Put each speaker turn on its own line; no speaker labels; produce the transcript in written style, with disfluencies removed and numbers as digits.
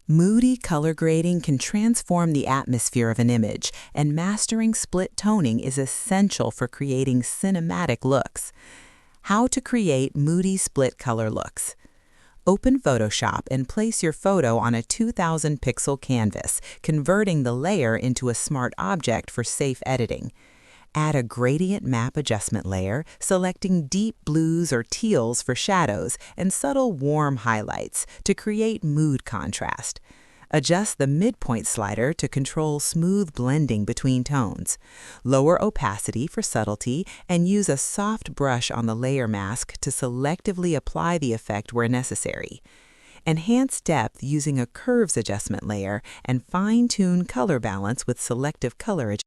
Moody color grading can transform the atmosphere of an image, and mastering split toning is essential for creating cinematic looks. How to create moody split color looks. Open Photoshop and place your photo on a 2000 pixel canvas, converting the layer into a smart object for safe editing. Add a gradient map adjustment layer, selecting deep blues or teals for shadows and subtle warm highlights to create mood contrast. Adjust the midpoint slider to control smooth blending between tones. Lower opacity for subtlety and use a soft brush on the layer mask to selectively apply the effect where necessary. Enhance depth using a curves adjustment layer and fine-tune color balance with selective color adjustment.